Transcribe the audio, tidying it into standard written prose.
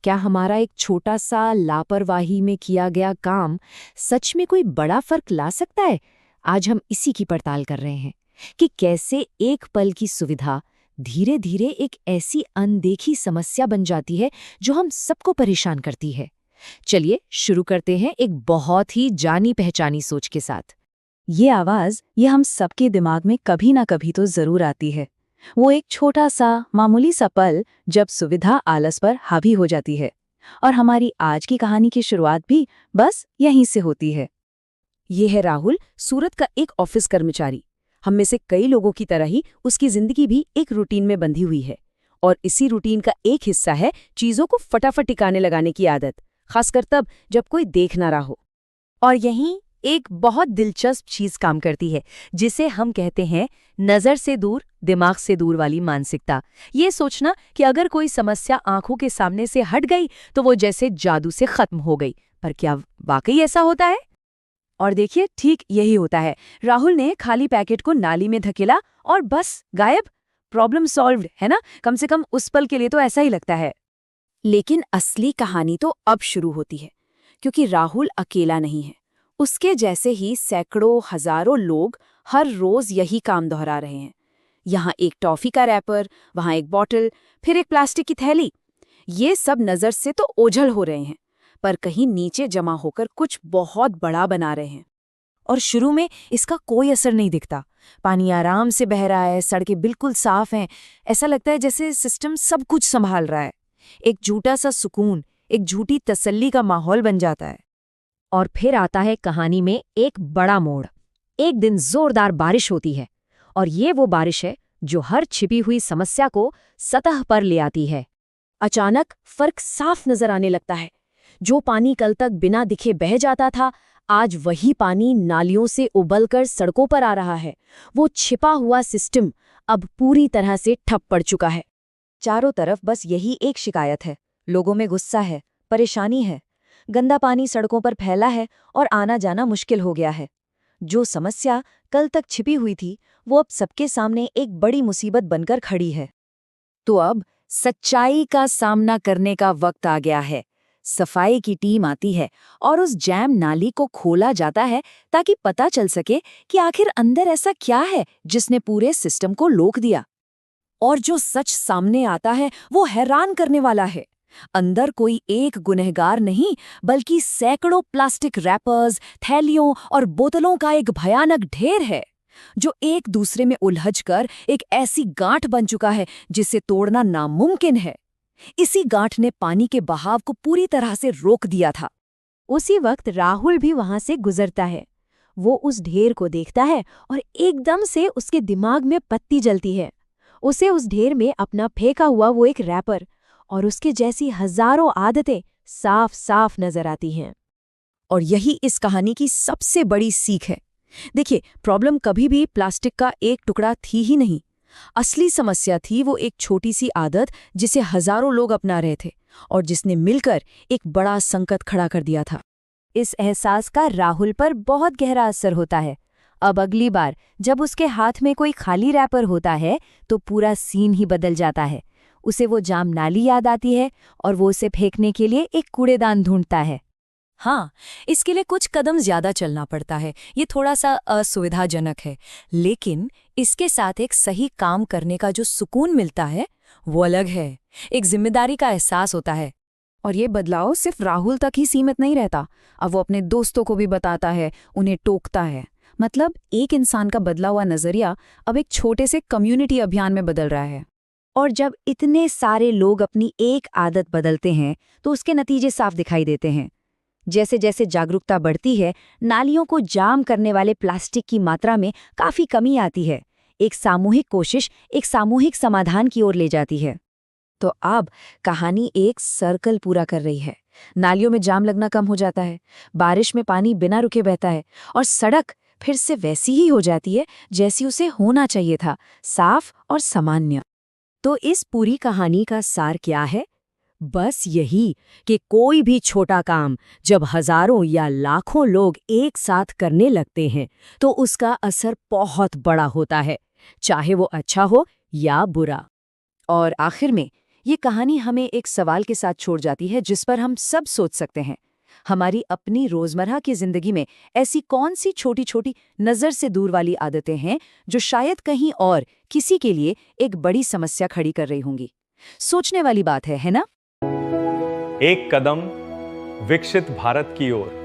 क्या हमारा एक छोटा सा लापरवाही में किया गया काम सच में कोई बड़ा फर्क ला सकता है? आज हम इसी की पड़ताल कर रहे हैं कि कैसे एक पल की सुविधा धीरे धीरे एक ऐसी अनदेखी समस्या बन जाती है जो हम सबको परेशान करती है। चलिए शुरू करते हैं एक बहुत ही जानी पहचानी सोच के साथ। ये आवाज हम सबके दिमाग में कभी ना कभी तो जरूर आती है। वो एक छोटा सा मामूली सा पल जब सुविधा आलस पर हावी हो जाती है। और हमारी आज की कहानी की शुरुआत भी बस यहीं से होती है। ये है राहुल, सूरत का एक ऑफिस कर्मचारी। हम में से कई लोगों की तरह ही उसकी जिंदगी भी एक रूटीन में बंधी हुई है। और इसी रूटीन का एक हिस्सा है चीजों को फटाफट टिकाने लगाने की आदत, खासकर तब जब कोई देख ना रहा हो। और यहीं एक बहुत दिलचस्प चीज काम करती है, जिसे हम कहते हैं नजर से दूर दिमाग से दूर वाली मानसिकता। ये सोचना कि अगर कोई समस्या आंखों के सामने से हट गई तो वो जैसे जादू से खत्म हो गई। पर क्या वाकई ऐसा होता है? और देखिए, ठीक यही होता है। राहुल ने खाली पैकेट को नाली में धकेला और बस गायब। प्रॉब्लम सॉल्व्ड, है ना? कम से कम उस पल के लिए तो ऐसा ही लगता है। लेकिन असली कहानी तो अब शुरू होती है, क्योंकि राहुल अकेला नहीं है। उसके जैसे ही सैकड़ों हजारों लोग हर रोज यही काम दोहरा रहे हैं। यहाँ एक टॉफी का रैपर, वहाँ एक बॉटल, फिर एक प्लास्टिक की थैली। ये सब नजर से तो ओझल हो रहे हैं, पर कहीं नीचे जमा होकर कुछ बहुत बड़ा बना रहे हैं। और शुरू में इसका कोई असर नहीं दिखता। पानी आराम से बह रहा है, सड़कें बिल्कुल साफ हैं। ऐसा लगता है जैसे सिस्टम सब कुछ संभाल रहा है। एक झूठा सा सुकून, एक झूठी तसल्ली का माहौल बन जाता है। और फिर आता है कहानी में एक बड़ा मोड़। एक दिन जोरदार बारिश होती है, और ये वो बारिश है जो हर छिपी हुई समस्या को सतह पर ले आती है। अचानक फर्क साफ नजर आने लगता है। जो पानी कल तक बिना दिखे बह जाता था, आज वही पानी नालियों से उबलकर सड़कों पर आ रहा है। वो छिपा हुआ सिस्टम अब पूरी तरह से ठप पड़ चुका है। चारों तरफ बस यही एक शिकायत है। लोगों में गुस्सा है, परेशानी है। गंदा पानी सड़कों पर फैला है और आना जाना मुश्किल हो गया है। जो समस्या कल तक छिपी हुई थी, वो अब सबके सामने एक बड़ी मुसीबत बनकर खड़ी है। तो अब सच्चाई का सामना करने का वक्त आ गया है। सफाई की टीम आती है और उस जैम नाली को खोला जाता है, ताकि पता चल सके कि आखिर अंदर ऐसा क्या है जिसने पूरे सिस्टम को रोक दिया। और जो सच सामने आता है वो हैरान करने वाला है। अंदर कोई एक गुनहगार नहीं, बल्कि सैकड़ों प्लास्टिक रैपर्स, थैलियों और बोतलों का एक भयानक ढेर है, जो एक दूसरे में उलझकर एक ऐसी गांठ बन चुका है जिसे तोड़ना नामुमकिन है। इसी गांठ ने पानी के बहाव को पूरी तरह से रोक दिया था। उसी वक्त राहुल भी वहां से गुजरता है। वो उस ढेर को देखता है और एकदम से उसके दिमाग में बत्ती जलती है। उसे उस ढेर में अपना फेंका हुआ वो एक रैपर और उसके जैसी हजारों आदतें साफ साफ नजर आती हैं। और यही इस कहानी की सबसे बड़ी सीख है। देखिए, प्रॉब्लम कभी भी प्लास्टिक का एक टुकड़ा थी ही नहीं। असली समस्या थी वो एक छोटी सी आदत जिसे हजारों लोग अपना रहे थे और जिसने मिलकर एक बड़ा संकट खड़ा कर दिया था। इस एहसास का राहुल पर बहुत गहरा असर होता है। अब अगली बार जब उसके हाथ में कोई खाली रैपर होता है तो पूरा सीन ही बदल जाता है। उसे वो जाम नाली याद आती है और वो उसे फेंकने के लिए एक कूड़ेदान ढूंढता है। हाँ, इसके लिए कुछ कदम ज्यादा चलना पड़ता है, ये थोड़ा सा असुविधाजनक है, लेकिन इसके साथ एक सही काम करने का जो सुकून मिलता है वो अलग है। एक जिम्मेदारी का एहसास होता है। और ये बदलाव सिर्फ राहुल तक ही सीमित नहीं रहता। अब वो अपने दोस्तों को भी बताता है, उन्हें टोकता है। मतलब एक इंसान का बदला हुआ नजरिया अब एक छोटे से कम्युनिटी अभियान में बदल रहा है। और जब इतने सारे लोग अपनी एक आदत बदलते हैं तो उसके नतीजे साफ दिखाई देते हैं। जैसे जैसे जागरूकता बढ़ती है, नालियों को जाम करने वाले प्लास्टिक की मात्रा में काफी कमी आती है। एक सामूहिक कोशिश एक सामूहिक समाधान की ओर ले जाती है। तो अब कहानी एक सर्कल पूरा कर रही है। नालियों में जाम लगना कम हो जाता है, बारिश में पानी बिना रुके बहता है और सड़क फिर से वैसी ही हो जाती है जैसी उसे होना चाहिए था, साफ और सामान्य। तो इस पूरी कहानी का सार क्या है? बस यही कि कोई भी छोटा काम जब हजारों या लाखों लोग एक साथ करने लगते हैं तो उसका असर बहुत बड़ा होता है, चाहे वो अच्छा हो या बुरा। और आखिर में ये कहानी हमें एक सवाल के साथ छोड़ जाती है जिस पर हम सब सोच सकते हैं। हमारी अपनी रोजमर्रा की जिंदगी में ऐसी कौन सी छोटी छोटी नजर से दूर वाली आदतें हैं जो शायद कहीं और किसी के लिए एक बड़ी समस्या खड़ी कर रही होंगी। सोचने वाली बात है ना? एक कदम विकसित भारत की ओर।